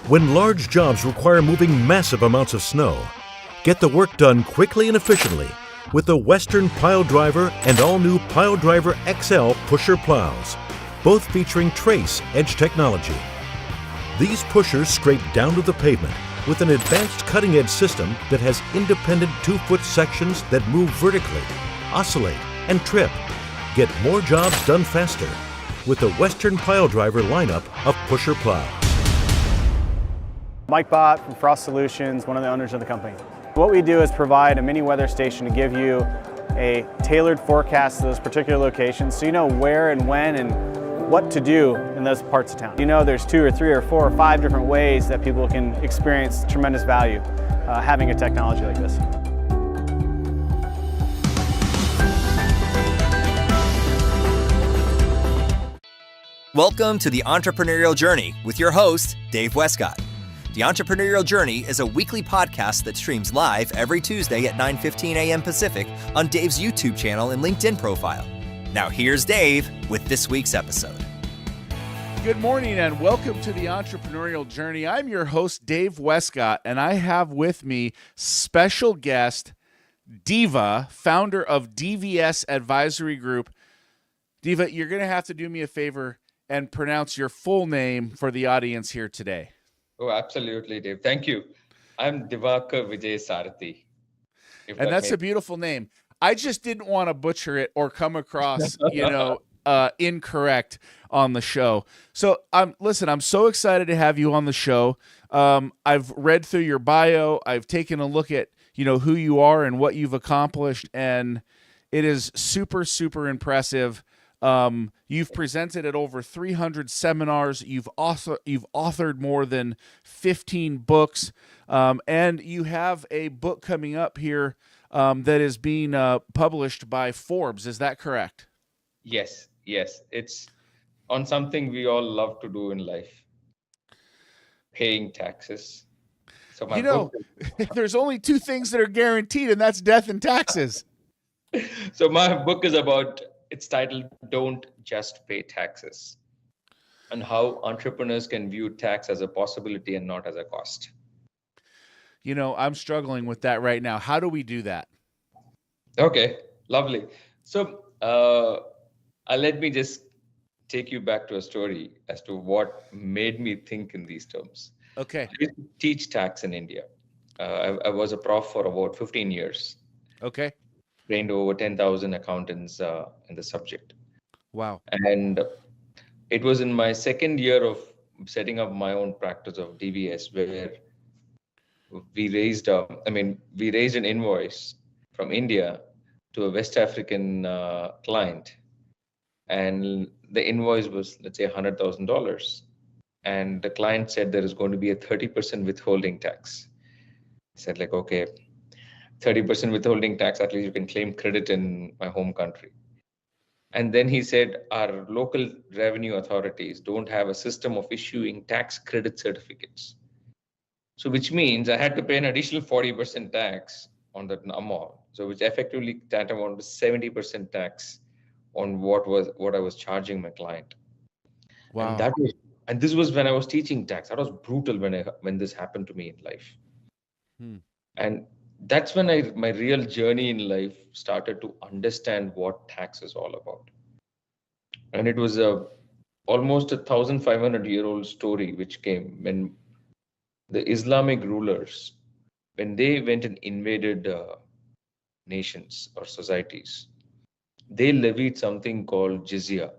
When large jobs require moving massive amounts of snow, get the work done quickly and efficiently with the Western Pile Driver and all-new Pile Driver XL pusher plows, both featuring trace edge technology. These pushers scrape down to the pavement with an advanced cutting-edge system that has independent 2-foot sections that move vertically, oscillate, and trip. Get more jobs done faster with the Western Pile Driver lineup of pusher plows. Mike Bott from Frost Solutions, one of the owners of the company. What we do is provide a mini weather station to give you a tailored forecast to those particular locations so you know where and when and what to do in those parts of town. You know there's 2 or 3 or 4 or 5 different ways that people can experience tremendous value having a technology like this. Welcome to the Entrepreneurial Journey with your host, Dave Westcott. The Entrepreneurial Journey is a weekly podcast that streams live every Tuesday at 9:15 a.m. Pacific on Dave's YouTube channel and LinkedIn profile. Now here's Dave with this week's episode. Good morning and welcome to the Entrepreneurial Journey. I'm your host, Dave Westcott, and I have with me special guest, Diva, founder of DVS Advisory Group. Diva, you're going to have to do me a favor and pronounce your full name for the audience here today. Oh, absolutely, Dave. Thank you. I'm Divakar Vijayasarathy. And that's a beautiful name. I just didn't want to butcher it or come across, incorrect on the show. So, listen, I'm so excited to have you on the show. I've read through your bio. I've taken a look at, who you are and what you've accomplished, and it is super, super impressive. You've presented at over 300 seminars. You've authored more than 15 books, and you have a book coming up here that is being published by Forbes. Is that correct? Yes. It's on something we all love to do in life: paying taxes. So my book there's only 2 things that are guaranteed, and that's death and taxes. So my book is about. It's titled "Don't Just Pay Taxes," and how entrepreneurs can view tax as a possibility and not as a cost. I'm struggling with that right now. How do we do that? Okay, lovely. So let me just take you back to a story as to what made me think in these terms. Okay. I used to teach tax in India. I was a prof for about 15 years. Okay. Trained over 10,000 accountants in the subject. Wow. And it was in my second year of setting up my own practice of DVS where we raised an invoice from India to a West African client. And the invoice was, let's say, $100,000. And the client said there is going to be a 30% withholding tax. I said, okay, 30% withholding tax, at least you can claim credit in my home country. And then he said, our local revenue authorities don't have a system of issuing tax credit certificates. So which means I had to pay an additional 40% tax on that amount. So which effectively tantamount to 70% tax on what I was charging my client. Wow. And this was when I was teaching tax. That was brutal when this happened to me in life. And that's when my real journey in life started to understand what tax is all about. And it was almost 1,500-year-old story which came when the Islamic rulers, when they went and invaded nations or societies, they levied something called jizya,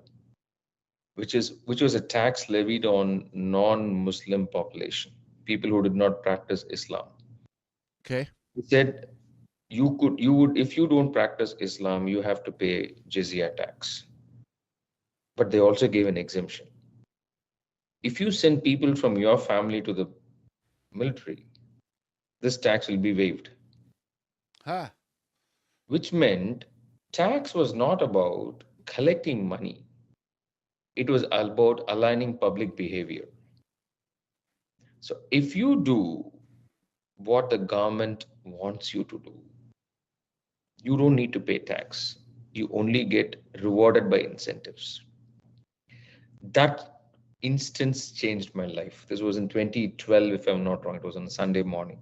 which was a tax levied on non-Muslim population, people who did not practice Islam. Okay. He said, you would, if you don't practice Islam, you have to pay jizya tax. But they also gave an exemption. If you send people from your family to the military, this tax will be waived. Which meant tax was not about collecting money. It was about aligning public behavior. So if you do what the government wants you to do, you don't need to pay tax. You only get rewarded by incentives. That instance changed my life. This was in 2012, if I'm not wrong. It was on a Sunday morning.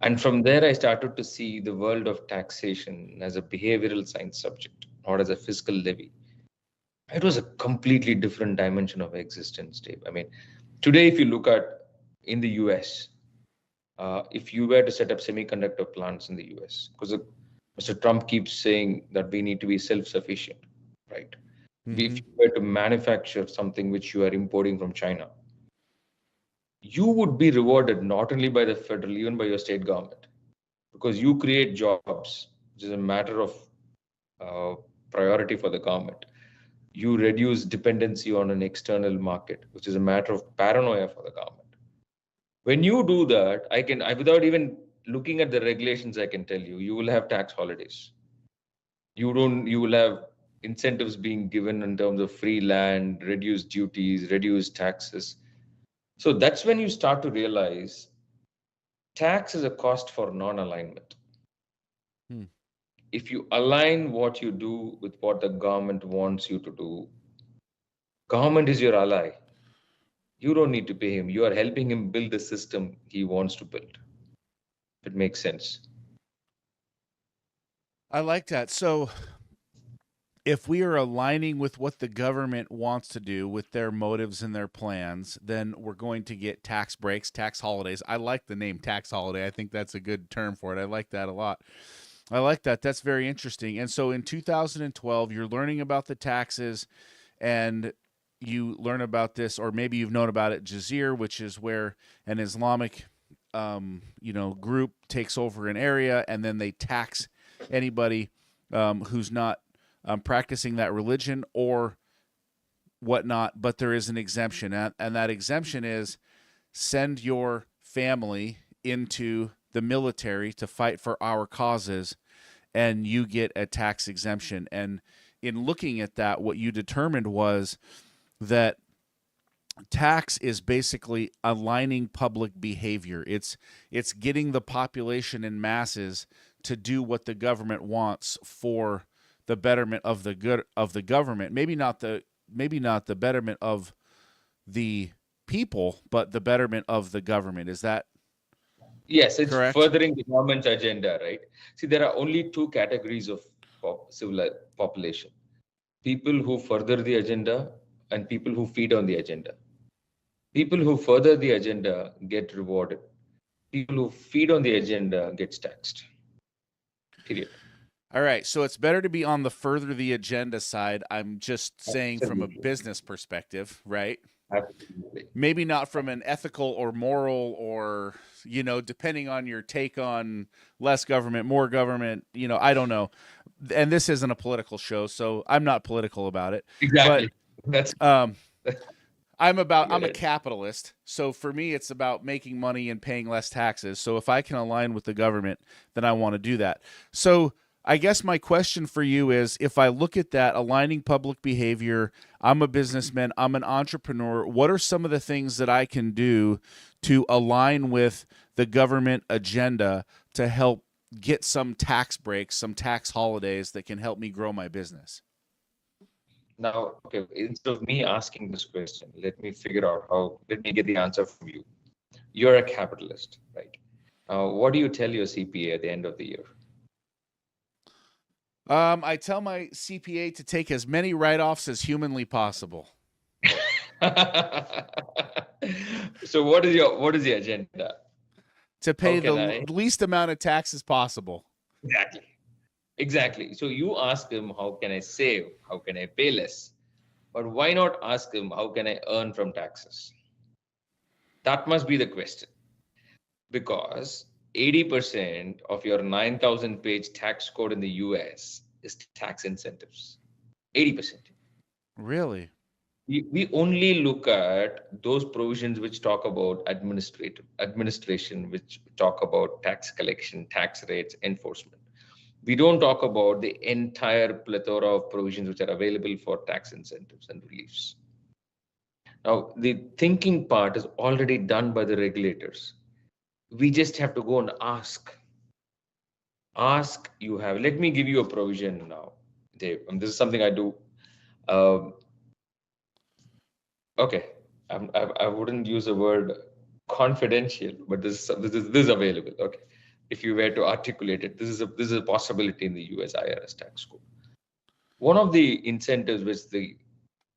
And from there, I started to see the world of taxation as a behavioral science subject, not as a fiscal levy. It was a completely different dimension of existence, Dave. I mean, today, if you look at in the US, if you were to set up semiconductor plants in the US, because Mr. Trump keeps saying that we need to be self-sufficient, right? If you were to manufacture something which you are importing from China, you would be rewarded not only by the federal, even by your state government, because you create jobs, which is a matter of priority for the government. You reduce dependency on an external market, which is a matter of paranoia for the government. When you do that, without even looking at the regulations, I can tell you, you will have tax holidays. You will have incentives being given in terms of free land, reduced duties, reduced taxes. So that's when you start to realize tax is a cost for non-alignment. If you align what you do with what the government wants you to do, government is your ally. You don't need to pay him. You are helping him build the system he wants to build. If it makes sense. I like that. So if we are aligning with what the government wants to do with their motives and their plans, then we're going to get tax breaks, tax holidays. I like the name tax holiday. I think that's a good term for it. I like that a lot. I like that. That's very interesting. And so in 2012, you're learning about the taxes, and you learn about this, or maybe you've known about it, Jazeera, which is where an Islamic group takes over an area, and then they tax anybody who's not practicing that religion or whatnot, but there is an exemption. And that exemption is send your family into the military to fight for our causes, and you get a tax exemption. And in looking at that, what you determined was that tax is basically aligning public behavior. It's getting the population in masses to do what the government wants for the betterment of the good of the government. Maybe not the betterment of the people, but the betterment of the government. Is that yes? It's correct? Furthering the government's agenda, right? See, there are only two categories of civil population: people who further the agenda and people who feed on the agenda. People who further the agenda get rewarded. People who feed on the agenda gets taxed. Period. All right, so it's better to be on the further the agenda side. I'm just saying from a business perspective, right? Absolutely. Maybe not from an ethical or moral or, depending on your take on less government, more government, I don't know. And this isn't a political show, so I'm not political about it. Exactly. But, I'm a capitalist. So for me, it's about making money and paying less taxes. So if I can align with the government, then I want to do that. So I guess my question for you is, if I look at that, aligning public behavior, I'm a businessman, I'm an entrepreneur, what are some of the things that I can do to align with the government agenda to help get some tax breaks, some tax holidays that can help me grow my business? Now, okay, instead of me asking this question, let me get the answer from you. You're a capitalist, right? What do you tell your CPA at the end of the year? I tell my CPA to take as many write-offs as humanly possible. So what is the agenda? To pay the least amount of taxes possible. Exactly. So you ask him, how can I save? How can I pay less? But why not ask him, how can I earn from taxes? That must be the question. Because 80% of your 9,000 page tax code in the US is tax incentives. 80%. Really? We only look at those provisions which talk about administration, which talk about tax collection, tax rates, enforcement. We don't talk about the entire plethora of provisions which are available for tax incentives and reliefs. Now, the thinking part is already done by the regulators. We just have to go and ask. Let me give you a provision now, Dave. This is something I do. Okay, I wouldn't use the word confidential, but this is available. Okay, if you were to articulate it, this is a possibility in the US IRS tax code. One of the incentives which the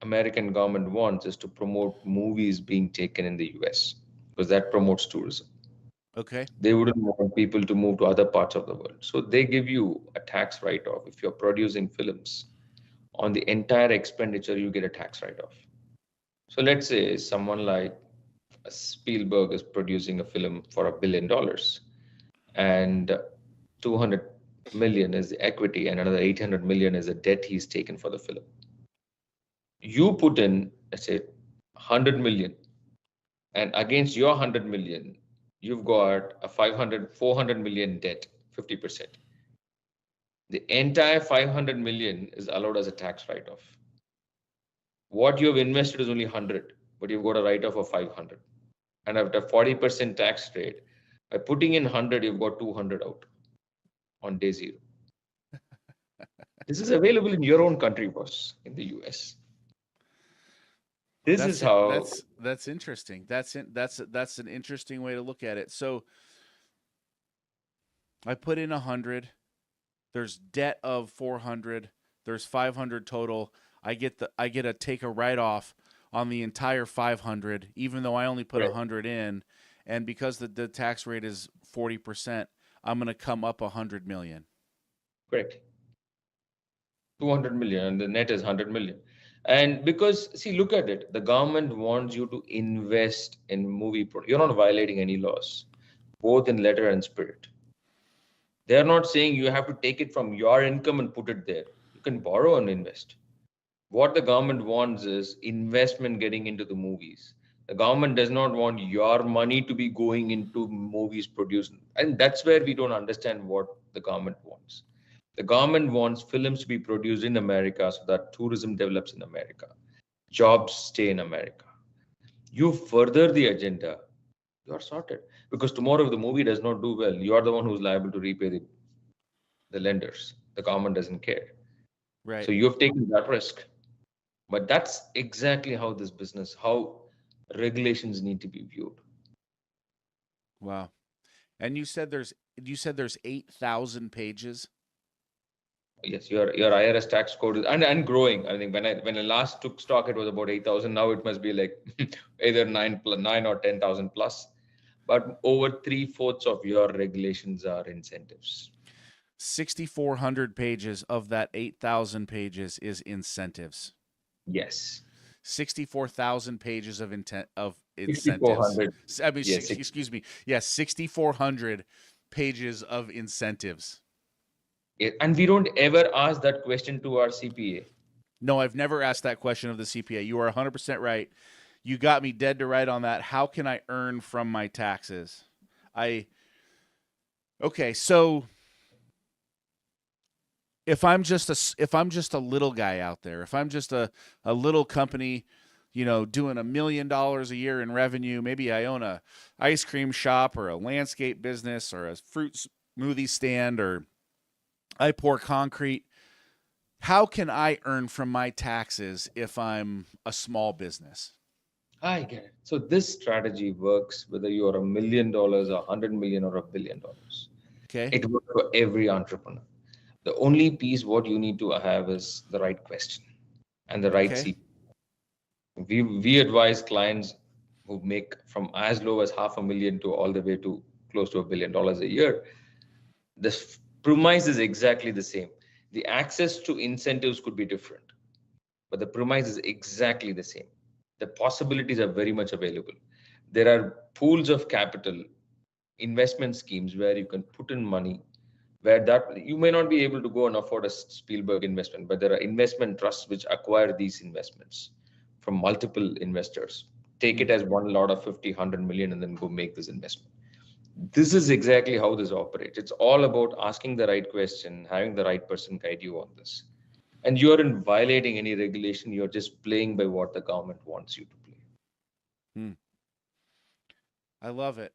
American government wants is to promote movies being taken in the US because that promotes tourism. Okay. They wouldn't want people to move to other parts of the world. So they give you a tax write-off. If you're producing films, on the entire expenditure, you get a tax write-off. So let's say someone like Spielberg is producing a film for $1 billion and 200 million is the equity and another 800 million is the debt he's taken for the film. You put in, let's say, 100 million, and against your 100 million, you've got a 400 million debt, 50%. The entire 500 million is allowed as a tax write-off. What you've invested is only 100, but you've got a write-off of 500. And at a 40% tax rate, by putting in 100, you've got 200 out on day zero. This is available in your own country, boss, in the US. That's interesting. That's an interesting way to look at it. So I put in 100. There's debt of 400. There's 500 total. I get to take a write off on the entire 500, even though I only put 100 in, and because the tax rate is 40%, I'm going to come up 100 million. Correct. 200 million, and the net is 100 million. And because, see, look at it, the government wants you to invest in movie. You're not violating any laws, both in letter and spirit. They're not saying you have to take it from your income and put it there. You can borrow and invest. What the government wants is investment getting into the movies. The government does not want your money to be going into movies produced. And that's where we don't understand what the government wants. The government wants films to be produced in America so that tourism develops in America. Jobs stay in America. You further the agenda, you're sorted. Because tomorrow if the movie does not do well, you're the one who's liable to repay the lenders. The government doesn't care. Right. So you've taken that risk. But that's exactly how this business, how regulations need to be viewed. Wow. And you said there's 8,000 pages. Yes, your IRS tax code is and growing. I think when I last took stock, it was about 8,000. Now it must be like either 9 or 10,000 plus. But over 3/4 of your regulations are incentives. 6,400 pages of that 8,000 pages is incentives. Yes. 64,000 pages of incentives. 6,400. I mean, yes, excuse me. Yes, 6,400 pages of incentives. And we don't ever ask that question to our CPA. No, I've never asked that question of the CPA. You are 100% right. You got me dead to right on that. How can I earn from my taxes? Okay, so if I'm just a little guy out there, if I'm just a little company, doing $1 million a year in revenue, maybe I own a ice cream shop or a landscape business or a fruit smoothie stand, or I pour concrete. How can I earn from my taxes if I'm a small business? I get it. So this strategy works whether you're $1 million or 100 million or $1 billion. Okay. It works for every entrepreneur. The only piece what you need to have is the right question and the right CPA. We advise clients who make from as low as $500,000 to all the way to close to $1 billion a year. The premise is exactly the same. The access to incentives could be different, but the premise is exactly the same. The possibilities are very much available. There are pools of capital, investment schemes where you can put in money, where that you may not be able to go and afford a Spielberg investment, but there are investment trusts which acquire these investments from multiple investors. Take it as one lot of 50, 100 million and then go make this investment. This is exactly how this operates. It's all about asking the right question, having the right person guide you on this. And you aren't violating any regulation. You're just playing by what the government wants you to play. I love it.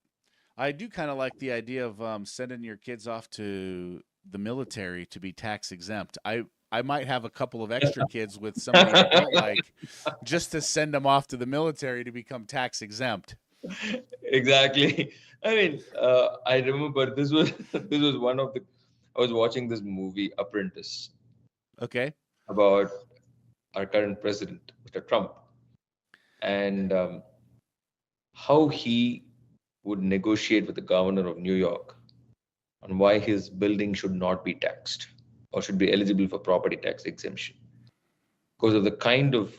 I do kind of like the idea of sending your kids off to the military to be tax exempt. I might have a couple of extra kids with somebody I don't like, just to send them off to the military to become tax exempt. Exactly. I mean, I remember this was this was one of the. I was watching this movie, Apprentice, Okay. about our current president, Mr. Trump, and how he would negotiate with the governor of New York on why his building should not be taxed or should be eligible for property tax exemption because of the kind of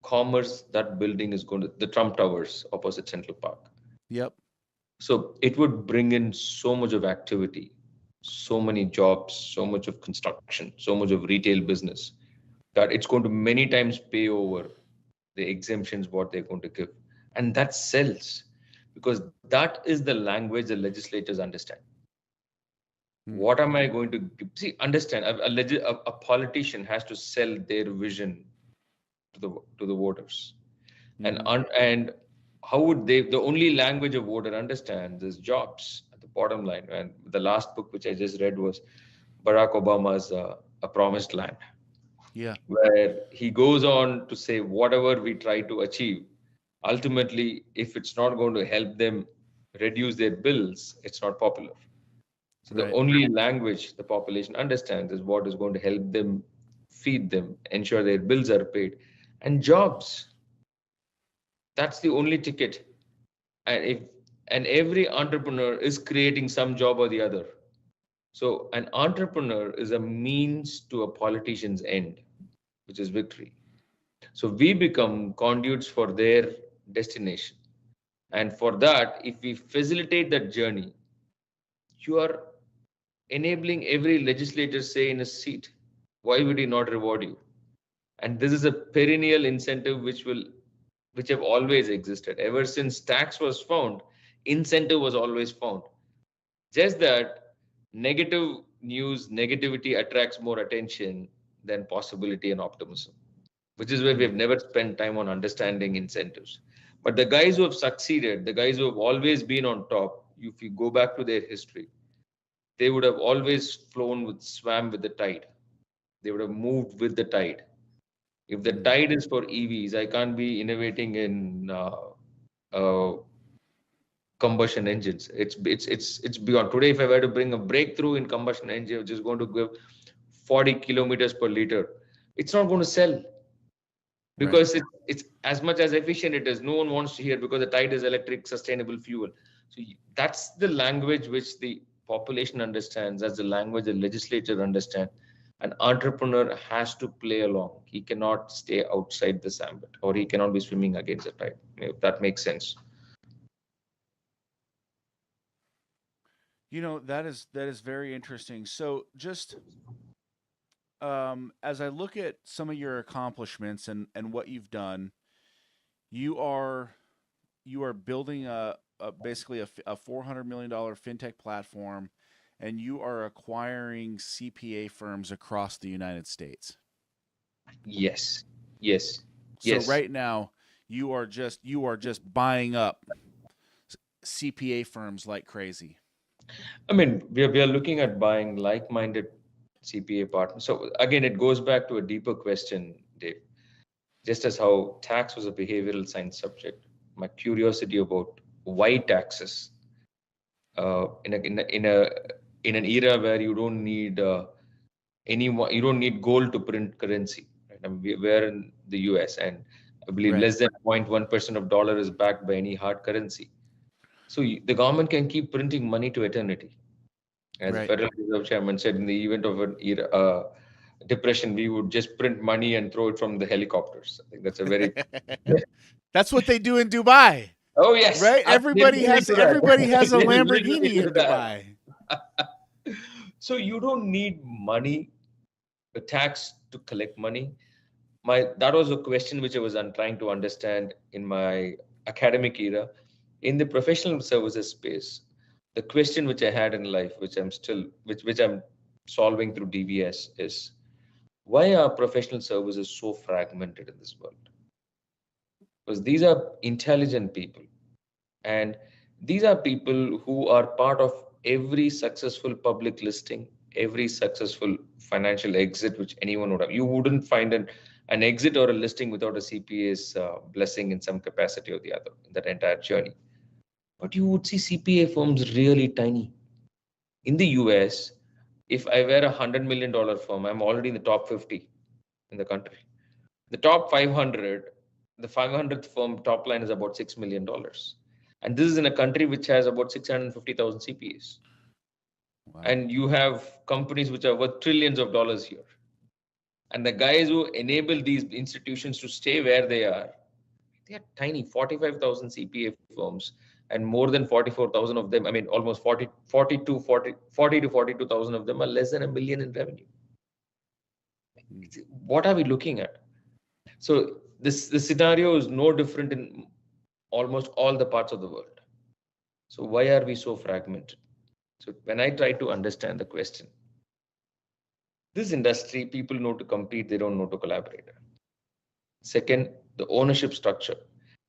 commerce that building is going to, the Trump Towers opposite Central Park. Yep. So it would bring in so much of activity, so many jobs, so much of construction, so much of retail business that it's going to many times pay over the exemptions what they're going to give. And that sells because that is the language the legislators understand. What am I going to see? Understand a politician has to sell their vision to the voters, and how would they? The only language a voter understands is jobs at the bottom line. And the last book which I just read was Barack Obama's A Promised Land, Yeah. where he goes on to say whatever we try to achieve, ultimately, if it's not going to help them reduce their bills, it's not popular. So the Right. only language the population understands is what is going to help them feed them, ensure their bills are paid, and jobs. That's the only ticket. And every entrepreneur is creating some job or the other. So an entrepreneur is a means to a politician's end, which is victory. So we become conduits for their destination. And for that, if we facilitate that journey, you are enabling every legislator say in a seat. Why would he not reward you? And this is a perennial incentive which have always existed. Ever since tax was found, incentive was always found. Just that negative news, negativity attracts more attention than possibility and optimism, which is why we have never spent time on understanding incentives. But the guys who have succeeded, the guys who have always been on top, if you go back to their history, they would have always swam with the tide. They would have moved with the tide. If the tide is for EVs, I can't be innovating in uh, combustion engines. It's beyond. Today, if I were to bring a breakthrough in combustion engine, which is going to give 40 kilometers per liter, it's not going to sell because it's as much as efficient it is. No one wants to hear because the tide is electric, sustainable fuel. So that's the language which the population understands. That's the language the legislature understands. An entrepreneur has to play along. He cannot stay outside this ambit, or he cannot be swimming against the tide. If that makes sense. That is very interesting. So just as I look at some of your accomplishments and what you've done, you are building basically a $400 million fintech platform, and you are acquiring CPA firms across the United States. Yes. So right now you are just buying up CPA firms like crazy. I mean, we are looking at buying like-minded CPA partners. So again, it goes back to a deeper question, Dave. Just as how tax was a behavioral science subject, my curiosity about why taxes in an era where you don't need you don't need gold to print currency. Right? I mean, we're in the US, and I believe less than 0.1% of dollar is backed by any hard currency. So the government can keep printing money to eternity. As the Federal Reserve Chairman said, in the event of an era, depression, we would just print money and throw it from the helicopters. I think that's a very That's what they do in Dubai. Oh yes, right. Everybody has a Lamborghini in Dubai. So you don't need money, a tax to collect money. That was a question which I was trying to understand in my academic era. In the professional services space, the question which I had in life, which I'm solving through DVS, is why are professional services so fragmented in this world? Because these are intelligent people, and these are people who are part of every successful public listing, every successful financial exit which anyone would have. You wouldn't find an exit or a listing without a CPA's blessing in some capacity or the other in that entire journey. But you would see CPA firms really tiny. In the US, if I were $100 million firm, I'm already in the top 50 in the country. The top 500, the 500th firm top line is about $6 million. And this is in a country which has about 650,000 CPAs. Wow. And you have companies which are worth trillions of dollars here. And the guys who enable these institutions to stay where they are tiny, 45,000 CPA firms, and more than 44,000 of them, I mean, almost 40 to 42,000 of them are less than $1 million in revenue. What are we looking at? So this scenario is no different in almost all the parts of the world. So why are we so fragmented? So when I try to understand the question, this industry, people know to compete, they don't know to collaborate. Second, the ownership structure.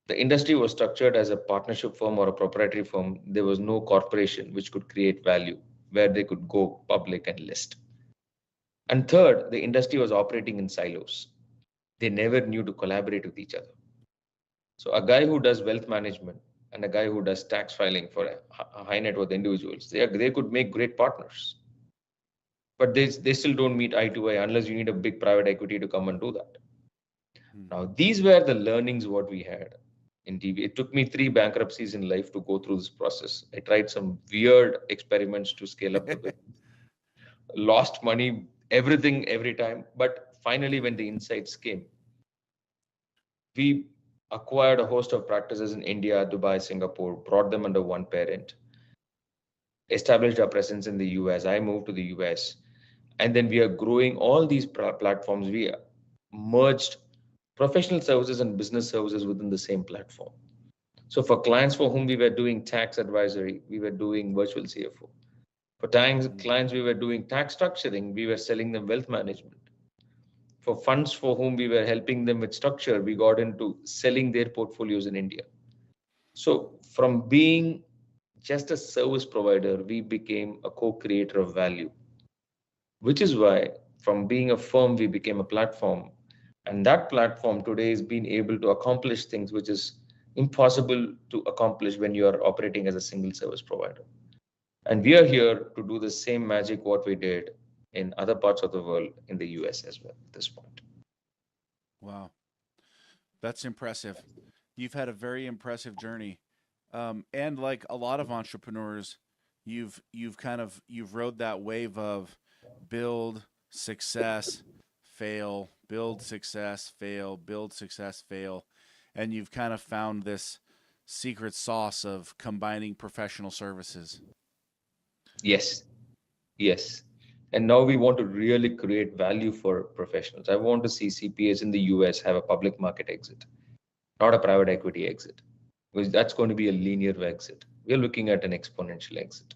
The industry was structured as a partnership firm or a proprietary firm. There was no corporation which could create value where they could go public and list. And third, the industry was operating in silos. They never knew to collaborate with each other. So a guy who does wealth management and a guy who does tax filing for a high net worth individuals, they could make great partners. But they still don't meet eye to eye unless you need a big private equity to come and do that. Now, these were the learnings what we had in DV. It took me 3 bankruptcies in life to go through this process. I tried some weird experiments to scale up the business. Lost money, everything, every time. But finally, when the insights came, we acquired a host of practices in India, Dubai, Singapore, brought them under one parent, established our presence in the US. I moved to the US. And then we are growing all these platforms. We merged professional services and business services within the same platform. So for clients for whom we were doing tax advisory, we were doing virtual CFO. For clients we were doing tax structuring, we were selling them wealth management. For funds for whom we were helping them with structure, we got into selling their portfolios in India. So from being just a service provider, we became a co-creator of value, which is why from being a firm, we became a platform. And that platform today has been able to accomplish things which is impossible to accomplish when you are operating as a single service provider. And we are here to do the same magic what we did in other parts of the world, in the US as well at this point. Wow. That's impressive. You've had a very impressive journey. And like a lot of entrepreneurs, you've rode that wave of build, success, fail, build, success, fail, build, success, fail. And you've kind of found this secret sauce of combining professional services. Yes. And now we want to really create value for professionals. I want to see CPAs in the US have a public market exit, not a private equity exit, because that's going to be a linear exit. We're looking at an exponential exit.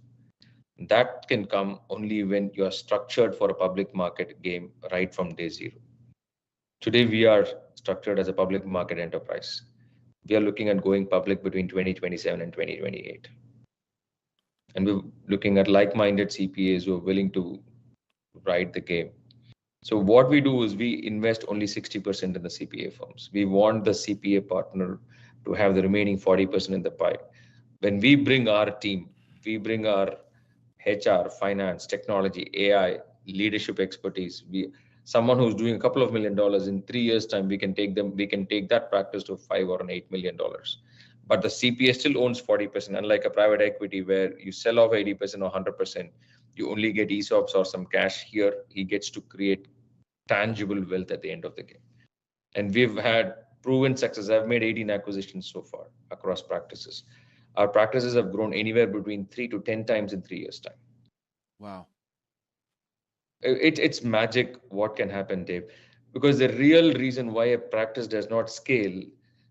That can come only when you are structured for a public market game right from day zero. Today, we are structured as a public market enterprise. We are looking at going public between 2027 and 2028. And we're looking at like-minded CPAs who are willing to ride the game. So what we do is we invest only 60% in the CPA firms. We want the CPA partner to have the remaining 40% in the pie. When we bring our team, we bring our HR, finance, technology, AI, leadership expertise. Someone who's doing a couple of $1 million in 3 years' time, we can take that practice to $5 or $8 million. But the CPA still owns 40%, unlike a private equity where you sell off 80% or 100%, you only get ESOPs or some cash. Here, he gets to create tangible wealth at the end of the game. And we've had proven success. I've made 18 acquisitions so far across practices. Our practices have grown anywhere between 3 to 10 times in 3 years' time. Wow. It's magic what can happen, Dave, because the real reason why a practice does not scale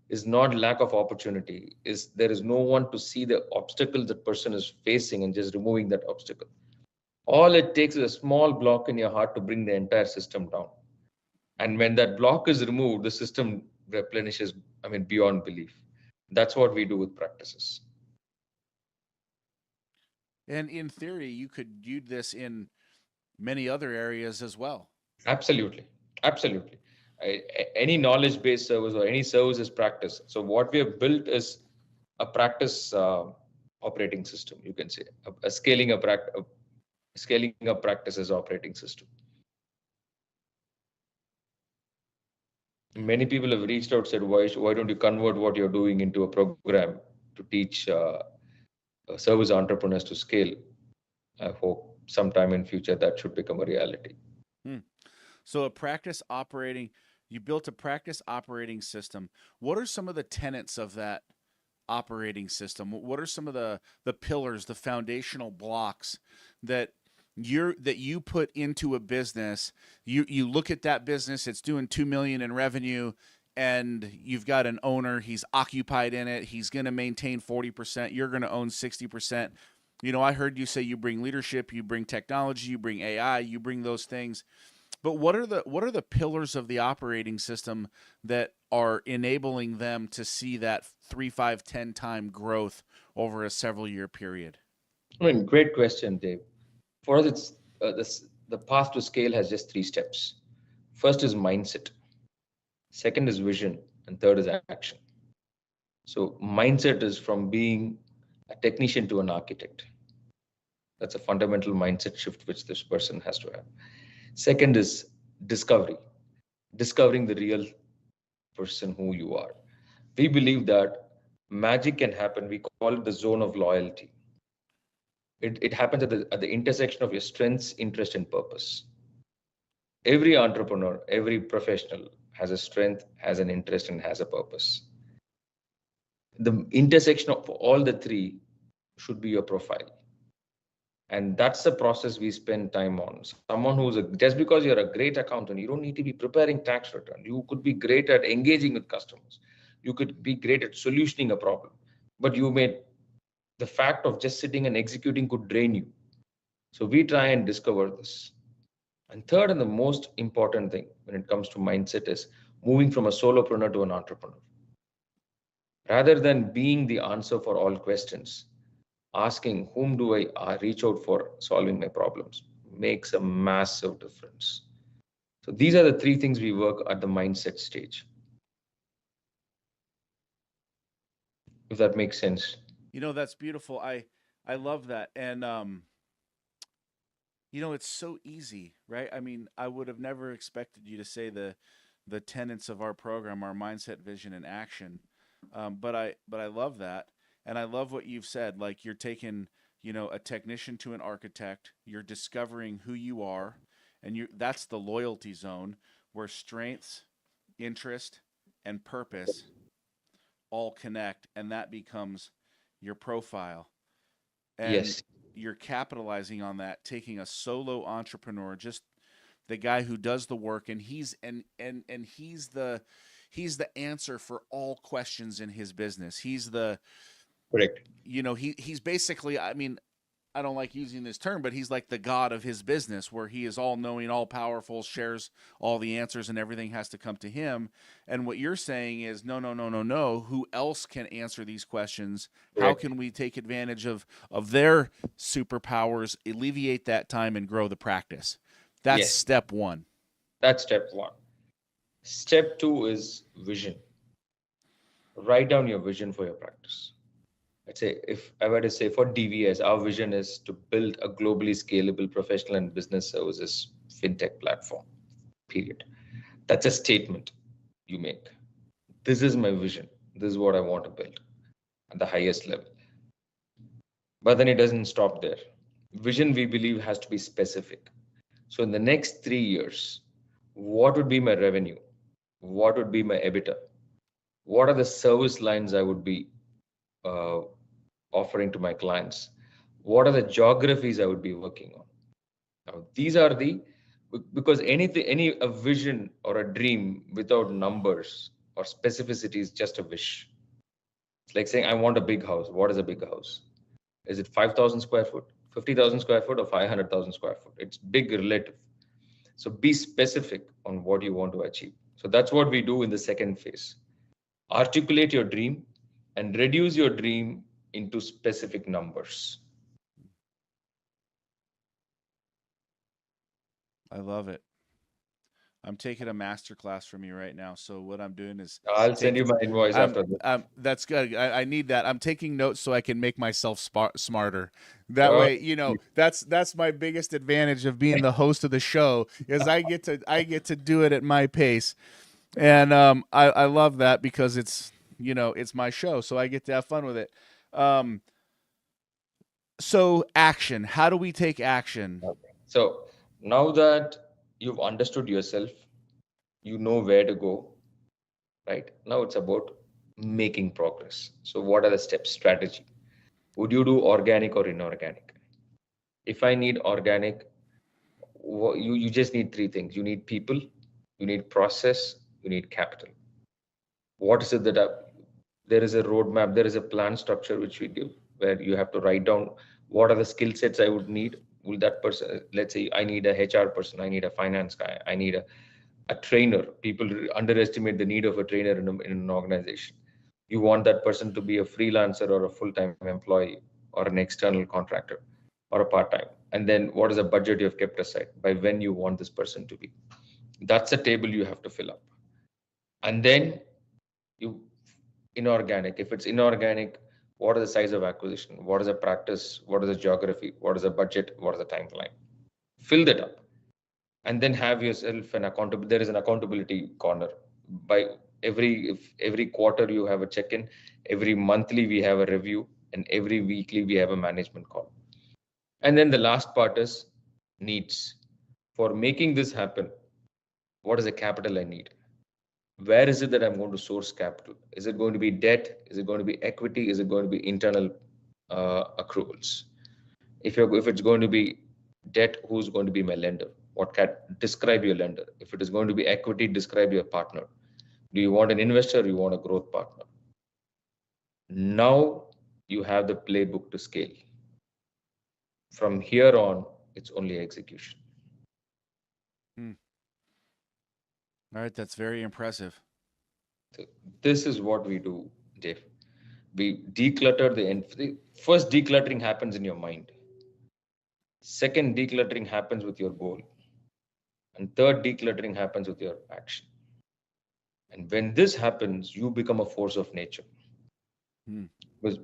is not lack of opportunity, is there is no one to see the obstacle that person is facing and just removing that obstacle. All it takes is a small block in your heart to bring the entire system down. And when that block is removed, the system replenishes, beyond belief. That's what we do with practices. And in theory, you could do this in many other areas as well. Absolutely. Absolutely. Any knowledge-based service or any service is practice. So what we have built is a practice operating system, you can say, a scaling up practices operating system. Many people have reached out, said, why don't you convert what you're doing into a program to teach service entrepreneurs to scale? I hope sometime in future that should become a reality. So you built a practice operating system. What are some of the tenets of that operating system? What are some of the pillars, the foundational blocks that you put into a business? You look at that business, it's doing 2 million in revenue, and you've got an owner, he's occupied in it, he's going to maintain 40%, you're going to own 60%. I heard you say you bring leadership, you bring technology, you bring AI, you bring those things. But what are the pillars of the operating system that are enabling them to see that 3, 5, 10 time growth over a several year period? Great question, Dave. For us, it's the path to scale has just 3 steps. First is mindset. Second is vision, and third is action. So mindset is from being a technician to an architect. That's a fundamental mindset shift which this person has to have. Second is discovery, discovering the real person who you are. We believe that magic can happen. We call it the zone of loyalty. It happens at the intersection of your strengths, interest, and purpose. Every entrepreneur, every professional has a strength, has an interest, and has a purpose. The intersection of all the 3 should be your profile. And that's the process we spend time on. Someone who's just because you're a great accountant, you don't need to be preparing tax return. You could be great at engaging with customers. You could be great at solutioning a problem, but the fact of just sitting and executing could drain you. So we try and discover this. And third, and the most important thing when it comes to mindset, is moving from a solopreneur to an entrepreneur. Rather than being the answer for all questions, asking whom do I reach out for solving my problems makes a massive difference. So these are the 3 things we work at the mindset stage. If that makes sense. That's beautiful. I love that. And it's so easy, right? I mean, I would have never expected you to say the tenets of our program, our mindset, vision, and action. But I love that. And I love what you've said. Like, you're taking, a technician to an architect, you're discovering who you are, and that's the loyalty zone where strengths, interest, and purpose all connect, and that becomes your profile. And yes, you're capitalizing on that, taking a solo entrepreneur, just the guy who does the work, and he's the answer for all questions in his business. He's the correct. He's basically, I mean, I don't like using this term, but he's like the god of his business, where he is all knowing, all powerful, shares all the answers, and everything has to come to him. And what you're saying is, no. Who else can answer these questions? How can we take advantage of their superpowers, alleviate that time, and grow the practice? That's step 1. That's step 1. Step 2 is vision. Write down your vision for your practice. I'd say, if I were to say for DVS, our vision is to build a globally scalable professional and business services fintech platform, period. That's a statement you make. This is my vision. This is what I want to build at the highest level. But then it doesn't stop there. Vision, we believe, has to be specific. So in the next 3 years, what would be my revenue? What would be my EBITDA? What are the service lines I would be offering to my clients? What are the geographies I would be working on? Now, these are because a vision or a dream without numbers or specificity is just a wish. It's like saying, I want a big house. What is a big house? Is it 5,000 square foot, 50,000 square foot, or 500,000 square foot? It's big relative. So be specific on what you want to achieve. So that's what we do in the second phase. Articulate your dream and reduce your dream into specific numbers. I love it. I'm taking a master class from you right now. So what I'm doing is I'll send you my invoice after this. that's good. I need that. I'm taking notes so I can make myself smarter. That Oh, way, that's my biggest advantage of being the host of the show is I get to do it at my pace. And I love that because it's it's my show, so I get to have fun with it. So action. How do we take action? so now that you've understood yourself, you know where to go, right? Now it's about making progress. So what are the steps? Strategy. Would you do organic or inorganic? If I need organic, you just need three things. You need people, you need process, you need capital. What is it that there is a roadmap, there is a plan structure which we give where you have to write down what are the skill sets I would need. Will that person, let's say I need a HR person, I need a finance guy, I need a trainer. People underestimate the need of a trainer in an organization. You want that person to be a freelancer or a full-time employee or an external contractor or a part-time. And then what is the budget you have kept aside by when you want this person to be? That's a table you have to fill up. And then you inorganic. If it's inorganic, what is the size of acquisition? What is the practice? What is the geography? What is the budget? What is the timeline? Fill that up. And then have yourself an accountable. There is an accountability corner. By every quarter you have a check-in, every monthly we have a review, and every weekly we have a management call. And then the last part is needs. For making this happen, what is the capital I need? Where is it that I'm going to source capital? Is it going to be debt? Is it going to be equity? Is it going to be internal accruals? If it's going to be debt, who's going to be my lender? Describe your lender? If it is going to be equity, describe your partner. Do you want an investor or you want a growth partner? Now you have the playbook to scale. From here on, it's only execution. All right, that's very impressive. So this is what we do, Dave. We declutter the first decluttering happens in your mind. Second decluttering happens with your goal. And third decluttering happens with your action. And when this happens, you become a force of nature. Because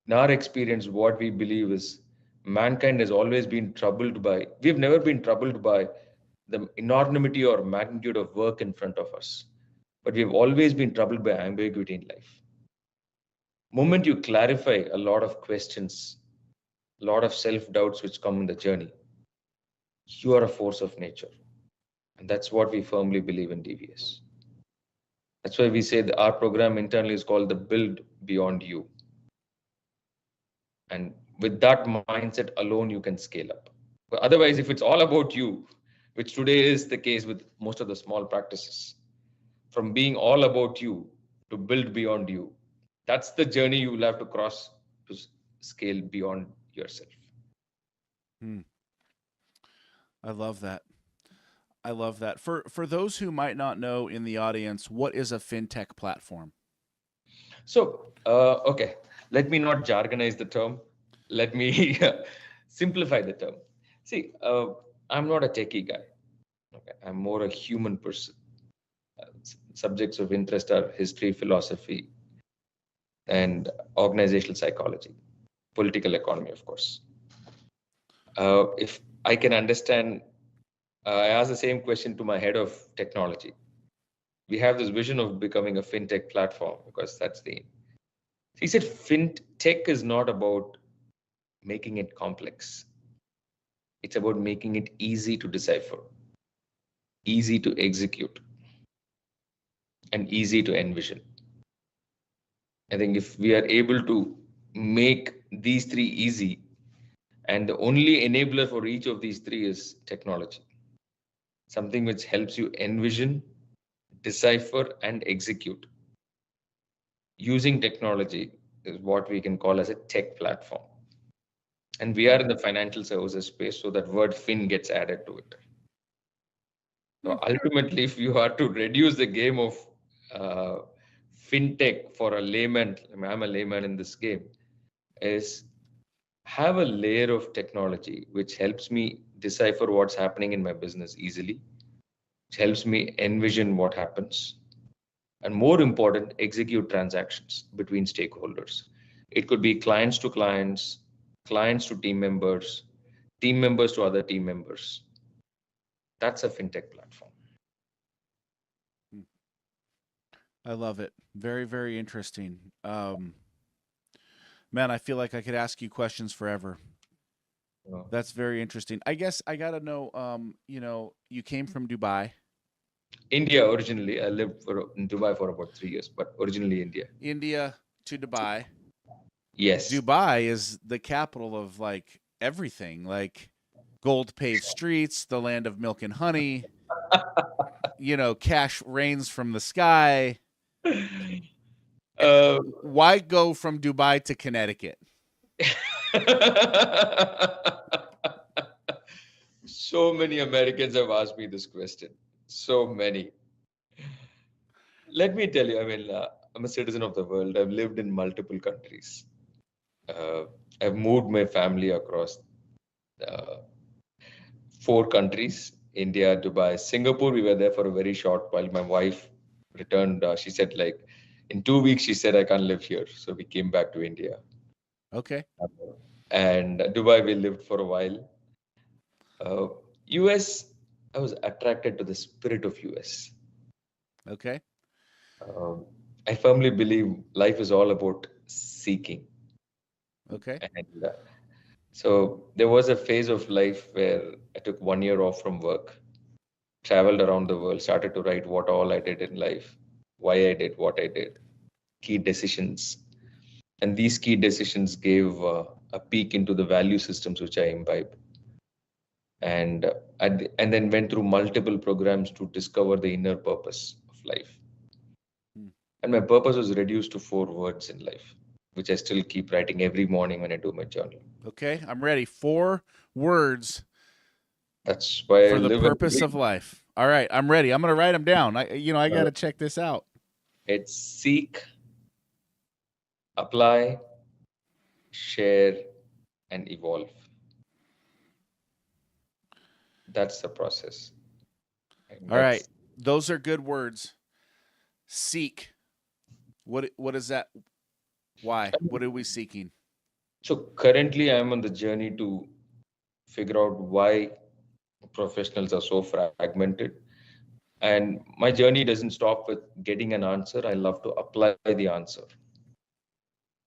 in our experience, what we believe is mankind has always been troubled by, we've never been troubled by the enormity or magnitude of work in front of us. But we've always been troubled by ambiguity in life. Moment you clarify a lot of questions, a lot of self-doubts which come in the journey, you are a force of nature. And that's what we firmly believe in DVS. That's why we say that our program internally is called the Build Beyond You. And with that mindset alone, you can scale up. But otherwise, if it's all about you, which today is the case with most of the small practices, from being all about you to build beyond you, that's the journey you will have to cross to scale beyond yourself. I love that. I love that. For those who might not know in the audience, what is a fintech platform? So, okay, let me not jargonize the term. Let me simplify the term. See, I'm not a techie guy. Okay, I'm more a human person. Subjects of interest are history, philosophy, and organizational psychology, political economy, of course. If I can understand, I asked the same question to my head of technology. We have this vision of becoming a fintech platform because that's the aim. He said fintech is not about making it complex. It's about making it easy to decipher, easy to execute, and easy to envision. I think if we are able to make these three easy, and the only enabler for each of these three is technology, something which helps you envision, decipher, and execute. Using technology is what we can call as a tech platform. And we are in the financial services space, so that word fin gets added to it. So ultimately, if you are to reduce the game of fintech for a layman, I'm a layman in this game, is have a layer of technology which helps me decipher what's happening in my business easily, which helps me envision what happens, and more important, execute transactions between stakeholders. It could be clients to clients, clients to team members to other team members. That's a fintech platform. I love it. Very, very interesting. Man, I feel like I could ask you questions forever. Oh. That's very interesting. I guess I got to know, you came from Dubai. India originally. I lived in Dubai for about 3 years, but originally India. India to Dubai. Yes. Dubai is the capital of like everything, like gold paved streets, the land of milk and honey. Cash rains from the sky. Why go from Dubai to Connecticut? So many Americans have asked me this question. So many. Let me tell you, I'm a citizen of the world. I've lived in multiple countries. I've moved my family across 4 countries: India, Dubai, Singapore. We were there for a very short while. My wife returned. She said, like, in 2 weeks, she said, I can't live here. So we came back to India. Okay. And Dubai, we lived for a while. US, I was attracted to the spirit of US. Okay. I firmly believe life is all about seeking. Okay. And so there was a phase of life where I took 1 year off from work, traveled around the world, started to write what all I did in life, why I did what I did, key decisions. And these key decisions gave a peek into the value systems which I imbibe. And then went through multiple programs to discover the inner purpose of life. And my purpose was reduced to 4 words in life, which I still keep writing every morning when I do my journal. Okay, I'm ready. 4 words. That's why for I the live purpose of life. All right, I'm ready. I'm going to write them down. I got to check this out. It's seek, apply, share, and evolve. That's the process. All right, those are good words. Seek. What is that? Why? What are we seeking? So currently I'm on the journey to figure out why professionals are so fragmented. And my journey doesn't stop with getting an answer. I love to apply the answer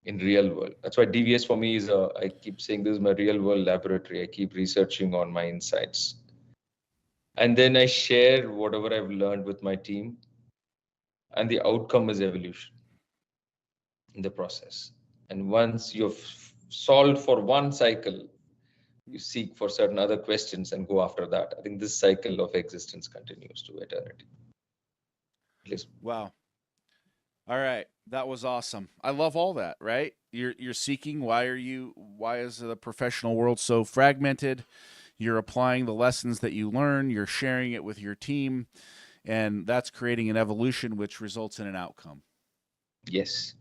in real world. That's why DVS for me is I keep saying this is my real world laboratory. I keep researching on my insights. And then I share whatever I've learned with my team. And the outcome is evolution in the process. And once you've solved for one cycle, you seek for certain other questions and go after that. I think this cycle of existence continues to eternity. Please. Wow. All right, that was awesome. I love all that, right? You're seeking why is the professional world so fragmented? You're applying the lessons that you learn, you're sharing it with your team, and that's creating an evolution which results in an outcome. Yes.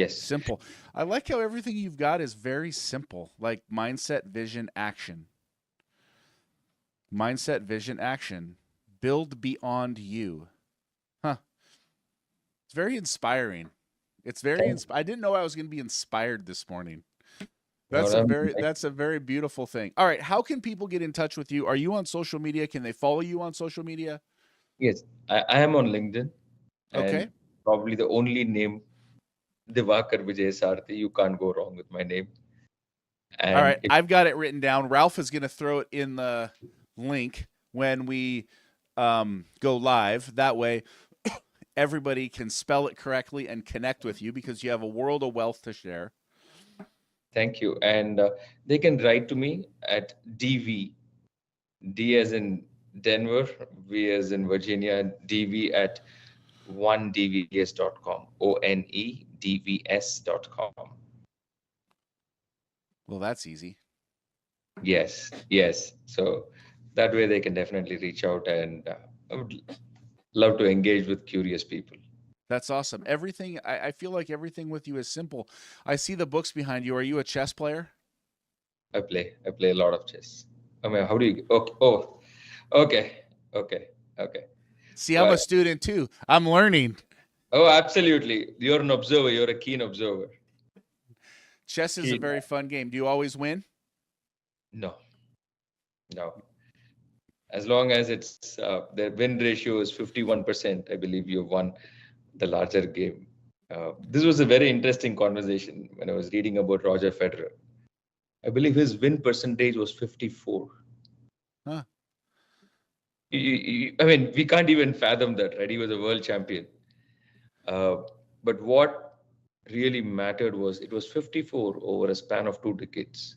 Simple. I like how everything you've got is very simple, like mindset, vision, action. Mindset, vision, action. Build beyond you. Huh. It's very inspiring. I didn't know I was going to be inspired this morning. That's a very beautiful thing. All right, how can people get in touch with you? Are you on social media? Can they follow you on social media? Yes, I am on LinkedIn. Okay. And probably the only name, Divakar Vijayasarathy. You can't go wrong with my name. And all right, I've got it written down. Ralph is going to throw it in the link when we go live. That way, everybody can spell it correctly and connect with you because you have a world of wealth to share. Thank you. And they can write to me at DV, D as in Denver, V as in Virginia, and DV at onedvs.com, onedvs.com. Well, that's easy. Yes. So that way they can definitely reach out, and I would love to engage with curious people. That's awesome. Everything, I feel like everything with you is simple. I see the books behind you. Are you a chess player? I play a lot of chess. I mean, how do you? Okay. Oh, okay. See, I'm a student too. I'm learning. Oh, absolutely. You're an observer. You're a keen observer. Chess is a very fun game. Do you always win? No. As long as it's the win ratio is 51%, I believe you've won the larger game. This was a very interesting conversation when I was reading about Roger Federer. I believe his win percentage was 54. Huh. I mean, we can't even fathom that, right? He was a world champion. But what really mattered was it was 54 over a span of 2 decades.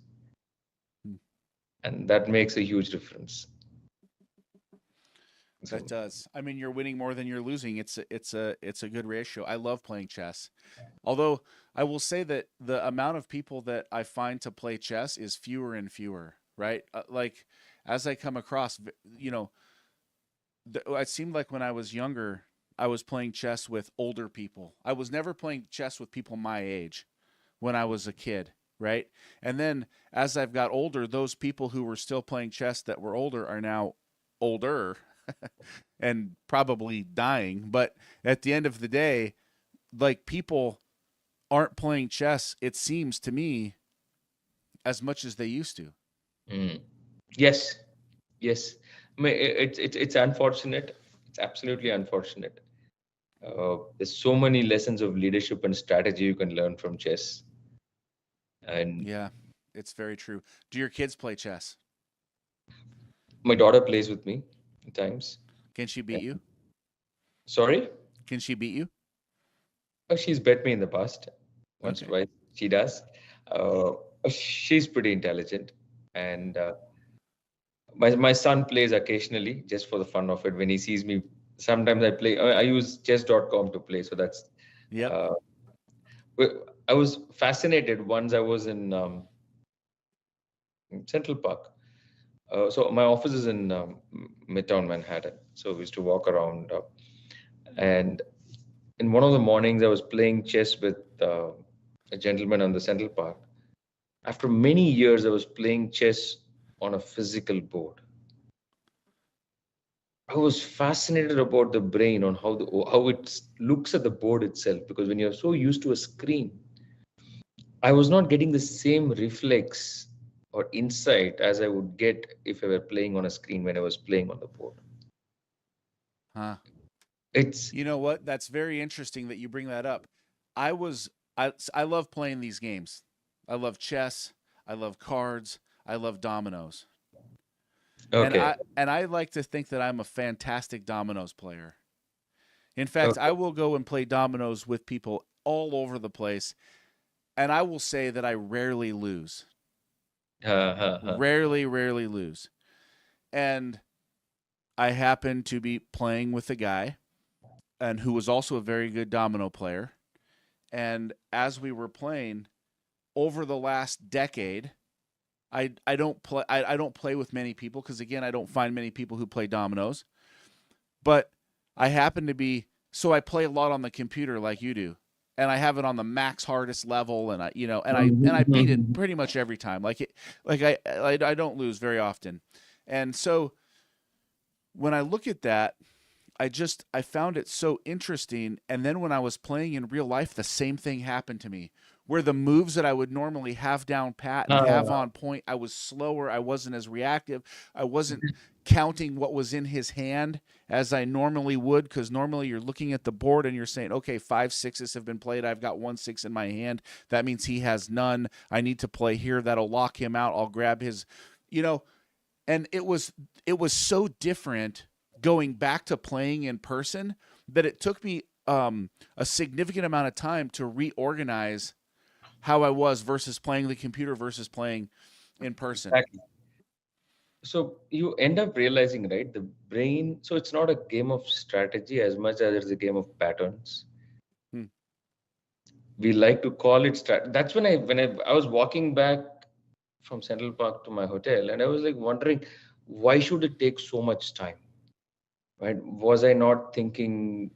And that makes a huge difference. That does. I mean, you're winning more than you're losing. It's a good ratio. I love playing chess. Although I will say that the amount of people that I find to play chess is fewer and fewer, right? Like as I come across, you know, it seemed like when I was younger, I was playing chess with older people. I was never playing chess with people my age when I was a kid, right? And then as I've got older, those people who were still playing chess that were older are now older and probably dying. But at the end of the day, like people aren't playing chess, it seems to me, as much as they used to. Yes. I mean, it's unfortunate. It's absolutely unfortunate. There's so many lessons of leadership and strategy you can learn from chess. And yeah, it's very true. Do your kids play chess? My daughter plays with me at times. Can she beat you? Sorry? Can she beat you? Oh, she's bet me in the past. Once or twice. She does. She's pretty intelligent. And my son plays occasionally just for the fun of it. When he sees me, sometimes I use chess.com to play. So that's, I was fascinated once I was in Central Park. So my office is in Midtown Manhattan. So we used to walk around. And in one of the mornings, I was playing chess with a gentleman on the Central Park. After many years, I was playing chess on a physical board. I was fascinated about the brain, on how it looks at the board itself, because when you're so used to a screen, I was not getting the same reflex or insight as I would get if I were playing on a screen when I was playing on the board. Huh. It's, you know what? That's very interesting that you bring that up. I love playing these games. I love chess. I love cards. I love dominoes. okay. And I like to think that I'm a fantastic dominoes player. In fact, I will go and play dominoes with people all over the place, and I will say that I rarely lose. Rarely lose. And I happen to be playing with a guy and who was also a very good domino player. And as we were playing over the last decade, I don't play with many people because, again, I don't find many people who play dominoes. But I happen to be, so I play a lot on the computer like you do, and I have it on the max hardest level, and I beat it pretty much every time. I don't lose very often. And so when I look at that, I found it so interesting. And then when I was playing in real life, the same thing happened to me, where the moves that I would normally have down pat and have on point, I was slower. I wasn't as reactive. I wasn't counting what was in his hand as I normally would, because normally you're looking at the board and you're saying, okay, 5 6s have been played. I've got 1 6 in my hand. That means he has none. I need to play here. That'll lock him out. I'll grab his, and it was so different going back to playing in person that it took me a significant amount of time to reorganize how I was versus playing the computer versus playing in person. Exactly. So you end up realizing, right, the brain, so it's not a game of strategy as much as it's a game of patterns. We like to call it that's when I was walking back from Central Park to my hotel, and I was like wondering, why should it take so much time? Right? Was I not thinking?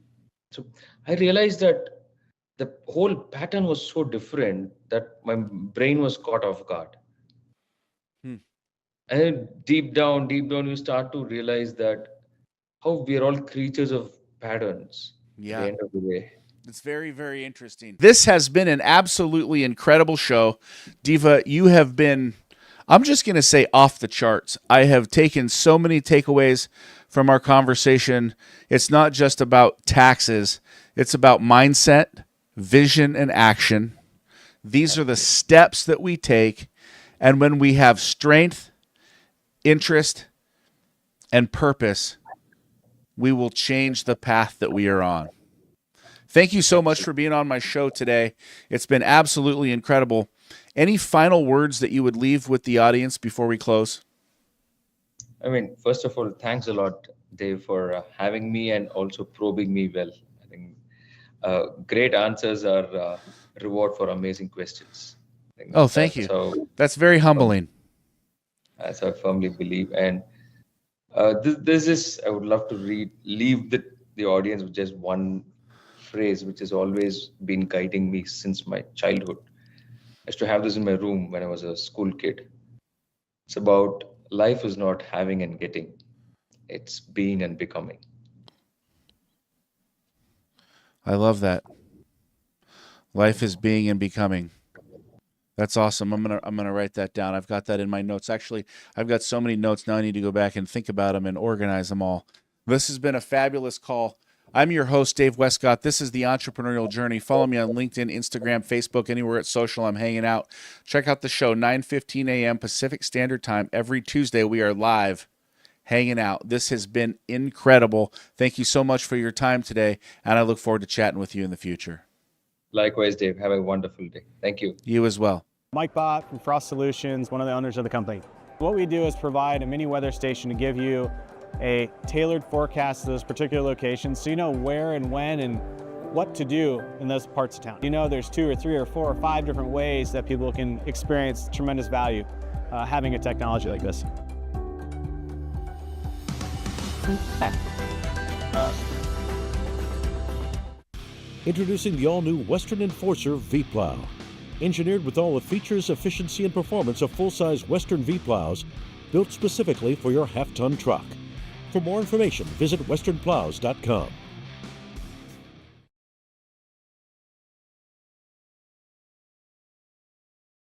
So I realized that the whole pattern was so different that my brain was caught off guard. And then deep down, you start to realize that how we are all creatures of patterns at the Yeah. end of the day. It's very, very interesting. This has been an absolutely incredible show. Diva, you have been, I'm just going to say, off the charts. I have taken so many takeaways from our conversation. It's not just about taxes, it's about mindset, vision, and action. These are the steps that we take. And when we have strength, interest, and purpose, we will change the path that we are on. Thank you so much for being on my show today. It's been absolutely incredible. Any final words that you would leave with the audience before we close? I mean, first of all, thanks a lot, Dave, for having me and also probing me well. I think great answers are reward for amazing questions. Oh, thank you. That's very humbling. As I firmly believe. And this is, I would love to leave the audience with just one phrase, which has always been guiding me since my childhood. I used to have this in my room when I was a school kid. It's about life is not having and getting, it's being and becoming. I love that. Life is being and becoming. That's awesome. I'm gonna write that down. I've got that in my notes. Actually, I've got so many notes now. I need to go back and think about them and organize them all. This has been a fabulous call. I'm your host, Dave Westcott. This is the Entrepreneurial Journey. Follow me on LinkedIn, Instagram, Facebook, anywhere at social. I'm hanging out. Check out the show, 9:15 a.m. Pacific Standard Time. Every Tuesday, we are live hanging out. This has been incredible. Thank you so much for your time today, and I look forward to chatting with you in the future. Likewise, Dave. Have a wonderful day. Thank you. You as well. Mike Bott from Frost Solutions, one of the owners of the company. What we do is provide a mini weather station to give you a tailored forecast to those particular locations so you know where and when and what to do in those parts of town. You know there's 2 or 3 or 4 or 5 different ways that people can experience tremendous value having a technology like this. Introducing the all-new Western Enforcer V-Plow. Engineered with all the features, efficiency, and performance of full-size Western V-Plows, built specifically for your half-ton truck. For more information, visit westernplows.com.